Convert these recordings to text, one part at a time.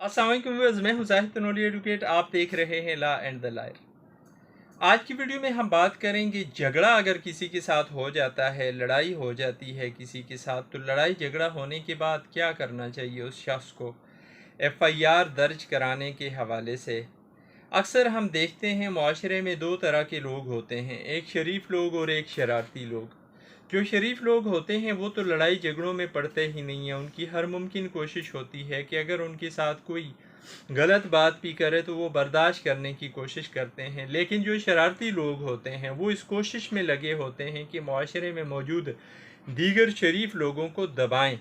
अस्सलाम वालेकुम व्यूअर्स, मैं हूं जाहिद तनोली एडवोकेट। आप देख रहे हैं लॉ एंड द लायर। आज की वीडियो में हम बात करेंगे झगड़ा अगर किसी के साथ हो जाता है, लड़ाई हो जाती है किसी के साथ, तो लड़ाई झगड़ा होने के बाद क्या करना चाहिए उस शख्स को एफआईआर दर्ज कराने के हवाले से। अक्सर हम देखते हैं माशरे में दो तरह के लोग होते हैं, एक शरीफ लोग और एक शरारती लोग। जो शरीफ लोग होते हैं वो तो लड़ाई झगड़ों में पड़ते ही नहीं हैं। उनकी हर मुमकिन कोशिश होती है कि अगर उनके साथ कोई गलत बात भी करे तो वो बर्दाश्त करने की कोशिश करते हैं। लेकिन जो शरारती लोग होते हैं वो इस कोशिश में लगे होते हैं कि माशरे में मौजूद दीगर शरीफ लोगों को दबाएं,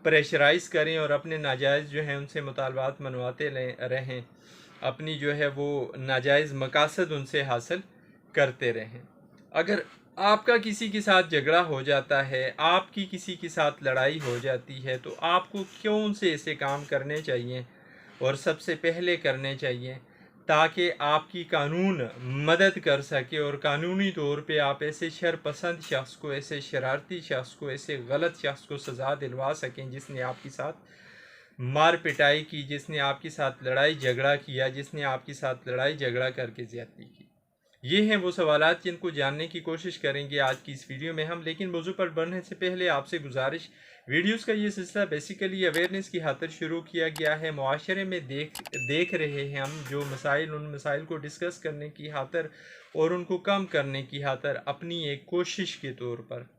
प्रेशराइज़ करें और अपने नाजायज़ जो है उनसे मुतालबात मनवाते रहें, अपनी जो है वो नाजायज़ मकासद उनसे हासिल करते रहें। अगर आपका किसी के साथ झगड़ा हो जाता है, आपकी किसी के साथ लड़ाई हो जाती है, तो आपको क्यों से ऐसे काम करने चाहिए और सबसे पहले करने चाहिए ताकि आपकी कानून मदद कर सके और कानूनी तौर पे आप ऐसे शरपसंद शख्स को, ऐसे शरारती शख्स को, ऐसे गलत शख्स को सज़ा दिलवा सकें जिसने आपके साथ मार पिटाई की, जिसने आपके साथ लड़ाई झगड़ा किया, जिसने आपके साथ लड़ाई झगड़ा करके ज़्यादती की। ये हैं वो सवालात जिनको जानने की कोशिश करेंगे आज की इस वीडियो में हम। लेकिन मौजू पर बढ़ने से पहले आपसे गुजारिश, वीडियोस का ये सिलसिला बेसिकली अवेयरनेस की खातिर शुरू किया गया है। मुआशरे में देख रहे हैं हम जो मसाइल, उन मसाइल को डिस्कस करने की खातिर और उनको कम करने की खातिर अपनी एक कोशिश के तौर पर।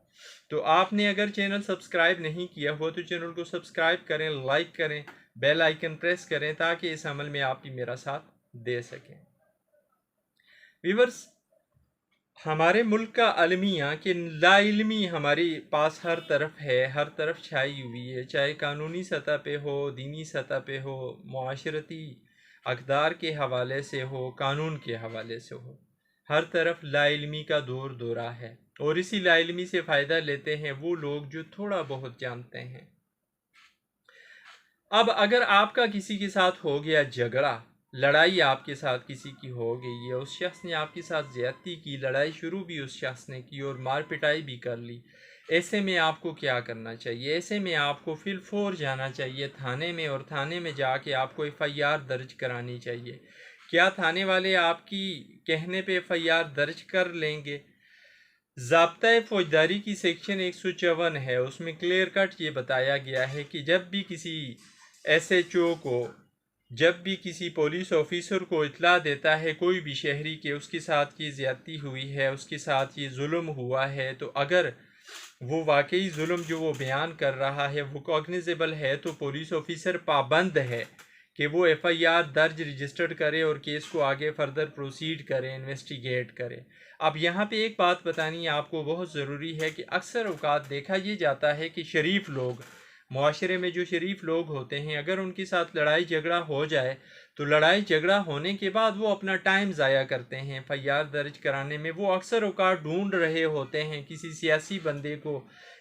तो आपने अगर चैनल सब्सक्राइब नहीं किया हुआ तो चैनल को सब्सक्राइब करें, लाइक करें, बेल आइकन प्रेस करें ताकि इस अमल में आप भी मेरा साथ दे सकें। व्यूअर्स, हमारे मुल्क का अलमिया कि लाइल्मी हमारे पास हर तरफ है, हर तरफ छाई हुई है, चाहे कानूनी सतह पे हो, दीनी सतह पे हो, मुआशरती अक़दार के हवाले से हो, कानून के हवाले से हो, हर तरफ लाइल्मी का दौर दौरा है। और इसी लाइल्मी से फ़ायदा लेते हैं वो लोग जो थोड़ा बहुत जानते हैं। अब अगर आपका किसी के साथ हो गया झगड़ा, लड़ाई आपके साथ किसी की हो गई है, उस शख्स ने आपके साथ ज़्यादती की, लड़ाई शुरू भी उस शख्स ने की और मार पिटाई भी कर ली, ऐसे में आपको क्या करना चाहिए? ऐसे में आपको फिलफौर जाना चाहिए थाने में और थाने में जाके आपको एफआईआर दर्ज करानी चाहिए। क्या थाने वाले आपकी कहने पे एफआईआर दर्ज कर लेंगे? ज़ाब्ता फौजदारी की सेक्शन 154 है, उसमें क्लियर कट ये बताया गया है कि जब भी किसी एसएचओ को, जब भी किसी पुलिस ऑफिसर को इत्तला देता है कोई भी शहरी के उसके साथ ये ज़्यादती हुई है, उसके साथ ये जुल्म हुआ है, तो अगर वो वाकई जुल्म जो वो बयान कर रहा है वो कॉग्निजेबल है तो पुलिस ऑफिसर पाबंद है कि वो एफआईआर दर्ज रजिस्टर्ड करे और केस को आगे फर्दर प्रोसीड करे, इन्वेस्टिगेट करे। अब यहाँ पे एक बात बतानी आपको बहुत ज़रूरी है कि अक्सर औकात देखा ये जाता है कि शरीफ लोग, मुआशरे में जो शरीफ लोग होते हैं, अगर उनके साथ लड़ाई झगड़ा हो जाए तो लड़ाई झगड़ा होने के बाद वो अपना टाइम ज़ाया करते हैं एफआईआर दर्ज कराने में। वो अक्सर औकात ढूंढ रहे होते हैं किसी सियासी बंदे को,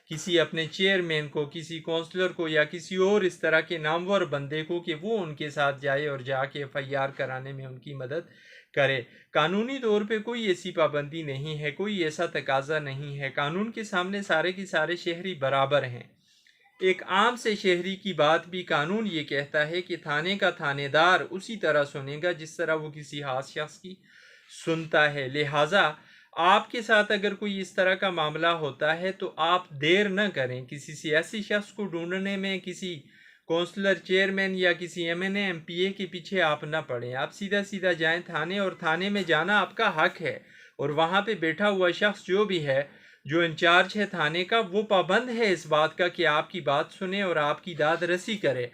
किसी अपने चेयरमैन को, किसी काउंसलर को या किसी और इस तरह के नामवर बंदे को कि वो उनके साथ जाए और जाके एफआईआर कराने में उनकी मदद करे। कानूनी तौर पे कोई ऐसी पाबंदी नहीं है, कोई ऐसा तकाजा नहीं है। कानून के सामने सारे के सारे शहरी बराबर हैं। एक आम से शहरी की बात भी कानून ये कहता है कि थाने का थानेदार उसी तरह सुनेगा जिस तरह वो किसी खास शख्स की सुनता है। लिहाजा आपके साथ अगर कोई इस तरह का मामला होता है तो आप देर न करें, किसी सियासी शख्स को ढूंढने में, किसी काउंसलर, चेयरमैन या किसी एमएनए एमपीए के पीछे आप न पड़ें। आप सीधा सीधा जाएं थाने, और थाने में जाना आपका हक है। और वहाँ पे बैठा हुआ शख्स जो भी है, जो इंचार्ज है थाने का, वो पाबंद है इस बात का कि आपकी बात सुने और आपकी दाद रसी करे,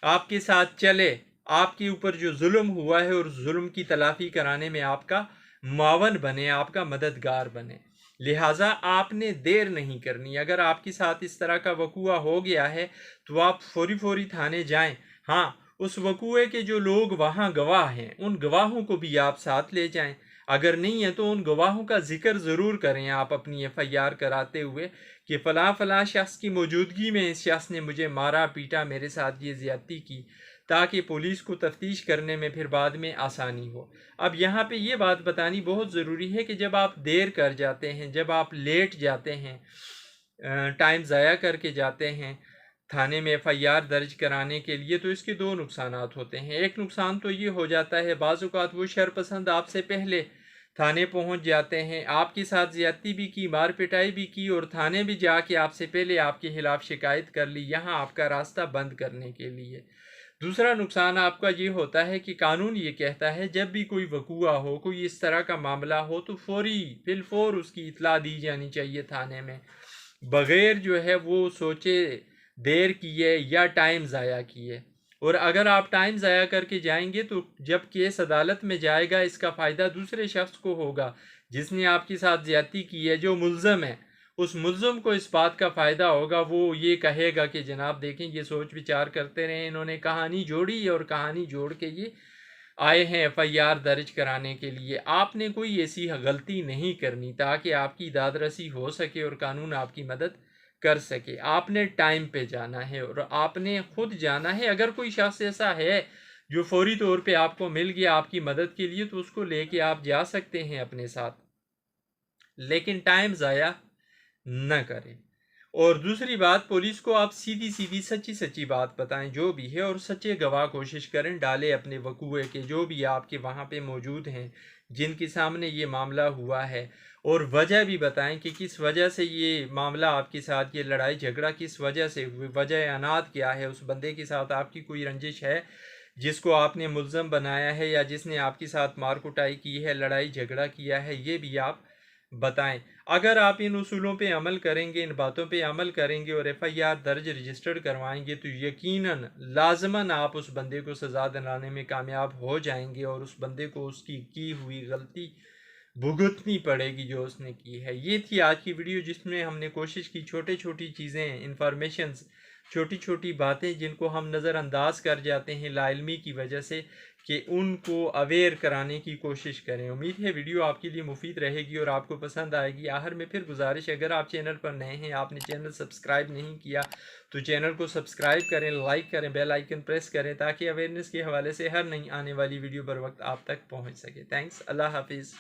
आपके साथ चले, आपके ऊपर जो जुल्म हुआ है और जुल्म की तलाफी कराने में आपका मावन बने, आपका मददगार बने। लिहाजा आपने देर नहीं करनी। अगर आपके साथ इस तरह का वकूआ हो गया है तो आप फौरी थाने जाएं। हाँ, उस वकूए के जो लोग वहाँ गवाह हैं उन गवाहों को भी आप साथ ले जाएं। अगर नहीं है तो उन गवाहों का जिक्र ज़रूर करें आप अपनी एफआईआर कराते हुए कि फ़लाँ शख्स की मौजूदगी में इस शख्स ने मुझे मारा पीटा, मेरे साथ ये ज़्यादती की, ताकि पुलिस को तफ्तीश करने में फिर बाद में आसानी हो। अब यहाँ पे ये बात बतानी बहुत ज़रूरी है कि जब आप देर कर जाते हैं, जब आप लेट जाते हैं, टाइम ज़ाया करके जाते हैं, थाने में एफआईआर दर्ज कराने के लिए, तो इसके दो नुकसानात होते हैं। एक नुकसान तो ये हो जाता है, बाज़ औक़ात वो शरपसंद आपसे पहले थाने पहुंच जाते हैं, आपके साथ ज़्यादती भी की, मार पिटाई भी की और थाने भी जाके आपसे पहले आपके खिलाफ़ शिकायत कर ली, यहाँ आपका रास्ता बंद करने के लिए। दूसरा नुकसान आपका ये होता है कि कानून ये कहता है जब भी कोई वकूआ हो, कोई इस तरह का मामला हो, तो फौरी फिलफौर उसकी इत्ला दी जानी चाहिए थाने में, बग़ैर जो है वो सोचे देर किए या टाइम ज़ाया किए। और अगर आप टाइम ज़ाया करके जाएंगे तो जब केस अदालत में जाएगा, इसका फ़ायदा दूसरे शख्स को होगा जिसने आपके साथ ज़्यादती की है, जो मुल्ज़म है। उस मुल्ज़म को इस बात का फ़ायदा होगा, वो ये कहेगा कि जनाब देखें, ये सोच विचार करते रहे, इन्होंने कहानी जोड़ी और कहानी जोड़ के ये आए हैं एफआईआर दर्ज कराने के लिए। आपने कोई ऐसी गलती नहीं करनी ताकि आपकी दादरसी हो सके और कानून आपकी मदद कर सके। आपने टाइम पे जाना है और आपने खुद जाना है। अगर कोई शख्स ऐसा है जो फौरी तौर पे आपको मिल गया आपकी मदद के लिए, तो उसको लेके आप जा सकते हैं अपने साथ, लेकिन टाइम ज़ाया न करें। और दूसरी बात, पुलिस को आप सीधी सीधी सच्ची सच्ची बात बताएं जो भी है, और सच्चे गवाह कोशिश करें डालें अपने वकूए के, जो भी आपके वहाँ पे मौजूद हैं जिनके सामने ये मामला हुआ है, और वजह भी बताएं कि किस वजह से ये मामला आपके साथ, ये लड़ाई झगड़ा किस वजह से हुई, वजह अनाद क्या है, उस बंदे के साथ आपकी कोई रंजिश है जिसको आपने मुल्ज़म बनाया है या जिसने आपके साथ मार कुटाई की है, लड़ाई झगड़ा किया है, ये भी आप बताएं। अगर आप इन उसूलों पे अमल करेंगे, इन बातों पे अमल करेंगे और एफआईआर दर्ज रजिस्टर्ड करवाएंगे, तो यकीनन लाजमन आप उस बंदे को सज़ा दिलाने में कामयाब हो जाएंगे और उस बंदे को उसकी की हुई गलती भुगतनी पड़ेगी जो उसने की है। ये थी आज की वीडियो जिसमें हमने कोशिश की छोटी छोटी चीज़ें, इंफॉर्मेशंस, छोटी छोटी बातें जिनको हम नज़रअंदाज कर जाते हैं लाइल्मी की वजह से, कि उनको अवेयर कराने की कोशिश करें। उम्मीद है वीडियो आपके लिए मुफीद रहेगी और आपको पसंद आएगी। आखिर में फिर गुजारिश, अगर आप चैनल पर नए हैं, आपने चैनल सब्सक्राइब नहीं किया, तो चैनल को सब्सक्राइब करें, लाइक करें, बेल आइकन प्रेस करें, ताकि अवेयरनेस के हवाले से हर नई आने वाली वीडियो बर वक्त आप तक पहुँच सके। थैंक्स, अल्लाह हाफिज़।